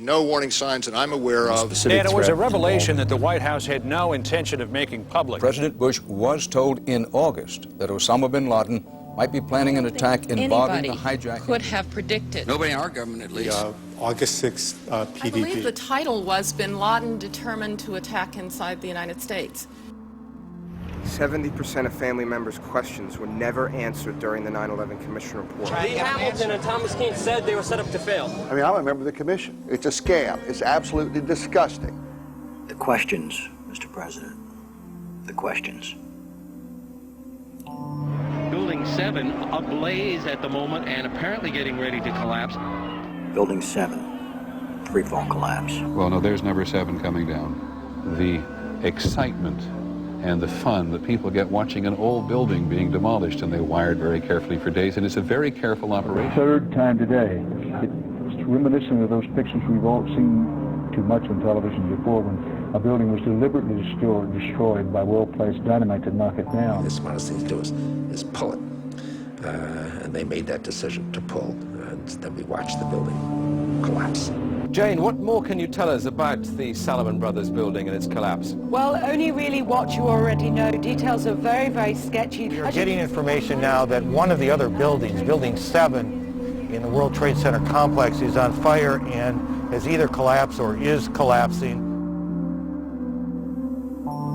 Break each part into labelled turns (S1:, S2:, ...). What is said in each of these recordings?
S1: no warning signs that I'm aware of.
S2: And it was a revelation that the White House had no intention of making public.
S3: President Bush was told in August that Osama bin Laden might be planning an attack involving the hijacking.
S4: Could have predicted.
S5: Nobody in our government, at least.
S6: August 6th PDB.
S4: I believe the title was Bin Laden Determined to Attack Inside the United States.
S7: 70% of family members' questions were never answered during the 9/11 Commission report.
S8: Lee Hamilton and Thomas Keane said they were set up to fail.
S9: I mean, I'm a member of the commission. It's a scam. It's absolutely disgusting.
S5: The questions, Mr. President. The questions.
S10: Building 7 ablaze at the moment and apparently getting ready to collapse.
S5: Building 7, freefall collapse.
S11: Well, no, there's number 7 coming down. The excitement and the fun that people get watching an old building being demolished, and they wired very carefully for days, and it's a very careful operation.
S12: Third time today. It's reminiscent of those pictures we've all seen too much on television before, when a building was deliberately destroyed by well-placed dynamite to knock it down.
S13: The smartest thing to do is pull it. And they made that decision to pull, and then we watched the building collapse.
S14: Jane, what more can you tell us about the Salomon Brothers building and its collapse?
S15: Well, only really what you already know. Details are very, very sketchy.
S16: We are getting information now that one of the other buildings, Building 7 in the World Trade Center complex, is on fire and has either collapsed or is collapsing.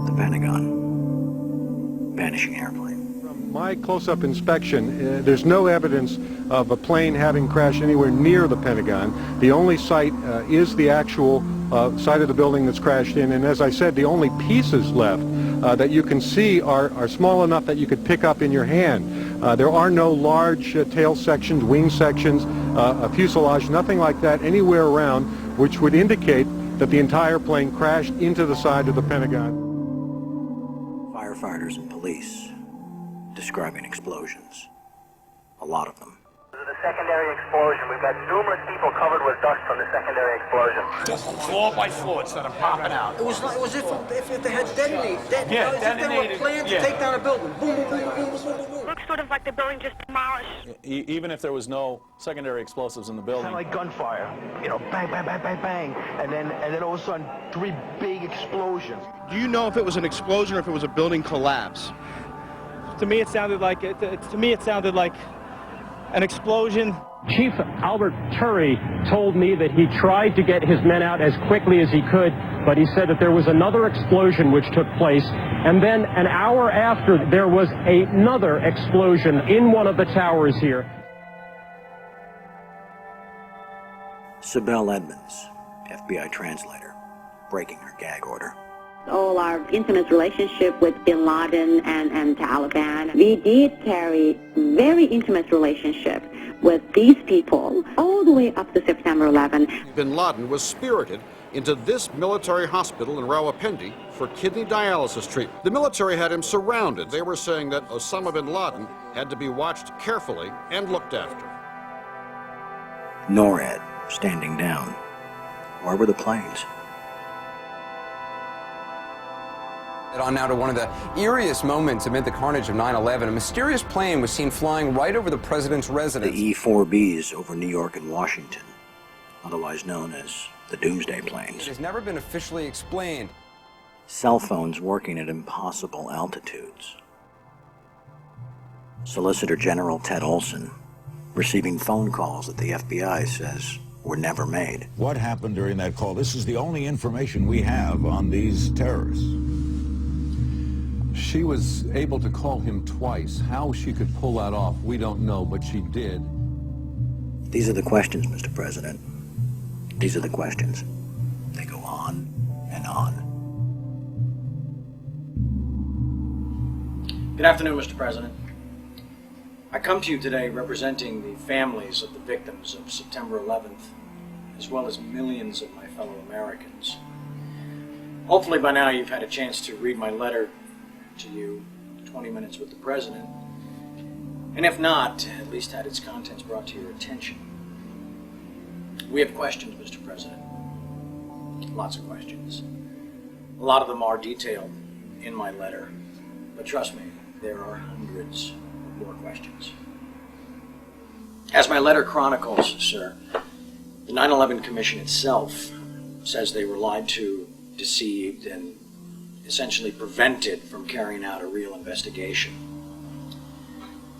S5: The Pentagon. Vanishing airplane.
S6: From my close-up inspection, there's no evidence of a plane having crashed anywhere near the Pentagon. The only site is the actual site of the building that's crashed in, and as I said, the only pieces left that you can see are small enough that you could pick up in your hand. There are no large tail sections, wing sections, a fuselage, nothing like that anywhere around, which would indicate that the entire plane crashed into the side of the Pentagon.
S5: Firefighters and police describing explosions. A lot of them.
S17: The secondary explosion. We've got numerous people covered with dust from the secondary explosion.
S8: Just floor by floor instead of popping out.
S18: It was if they had detonated. As if they were planned to take down a building. Boom, boom, boom, boom, boom, boom, boom.
S19: Looks sort of like the building just demolished.
S20: Even if there was no secondary explosives in the building.
S7: Kind of like gunfire. You know, bang, bang, bang, bang, bang. And then all of a sudden, 3 big explosions.
S12: Do you know if it was an explosion or if it was a building collapse?
S3: To me, it sounded like an explosion.
S5: Chief Albert Turry told me that he tried to get his men out as quickly as he could, but he said that there was another explosion which took place, and then an hour after there was another explosion in one of the towers here. Sibel Edmonds, FBI translator, breaking her gag order.
S8: All our intimate relationship with Bin Laden and Taliban. We did carry very intimate relationship with these people all the way up to September 11.
S15: Bin Laden was spirited into this military hospital in Rawalpindi for kidney dialysis treatment. The military had him surrounded. They were saying that Osama bin Laden had to be watched carefully and looked after.
S5: NORAD standing down. Where were the planes?
S14: On now to one of the eeriest moments amid the carnage of 9/11. A mysterious plane was seen flying right over the president's residence.
S5: The E-4Bs over New York and Washington, otherwise known as the Doomsday Planes.
S14: It has never been officially explained.
S5: Cell phones working at impossible altitudes. Solicitor General Ted Olson receiving phone calls that the FBI says were never made.
S4: What happened during that call? This is the only information we have on these terrorists.
S11: She was able to call him twice. How she could pull that off, we don't know, but she did.
S5: These are the questions, Mr. President. These are the questions. They go on and on.
S6: Good afternoon, Mr. President. I come to you today representing the families of the victims of September 11th, as well as millions of my fellow Americans. Hopefully by now you've had a chance to read my letter to you, 20 Minutes with the President, and if not, at least had its contents brought to your attention. We have questions, Mr. President. Lots of questions. A lot of them are detailed in my letter, but trust me, there are hundreds of more questions. As my letter chronicles, sir, The 9/11 Commission itself says they were lied to, deceived, and essentially prevented from carrying out a real investigation.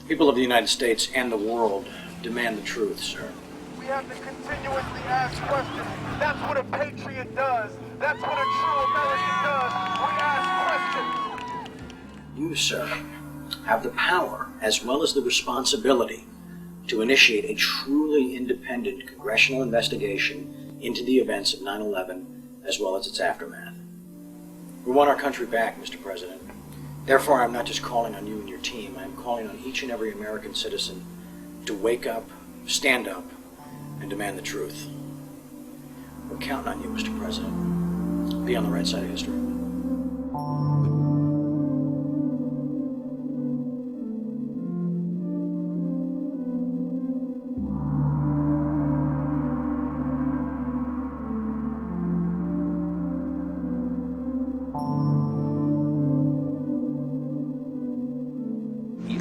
S6: The people of the United States and the world demand the truth, sir.
S18: We have to continuously ask questions. That's what a patriot does. That's what a true American does. We ask questions.
S6: You, sir, have the power as well as the responsibility to initiate a truly independent congressional investigation into the events of 9/11 as well as its aftermath. We want our country back, Mr. President. Therefore, I'm not just calling on you and your team. I'm calling on each and every American citizen to wake up, stand up, and demand the truth. We're counting on you, Mr. President. Be on the right side of history.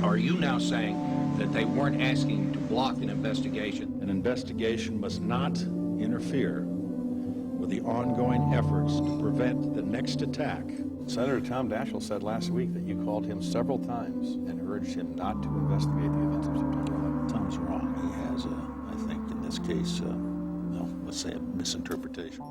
S10: Are you now saying that they weren't asking to block an investigation?
S20: An investigation must not interfere with the ongoing efforts to prevent the next attack. Senator Tom Daschle said last week that you called him several times and urged him not to investigate the events of September 11th.
S21: Tom's wrong. He has, I think, in this case, let's say a misinterpretation.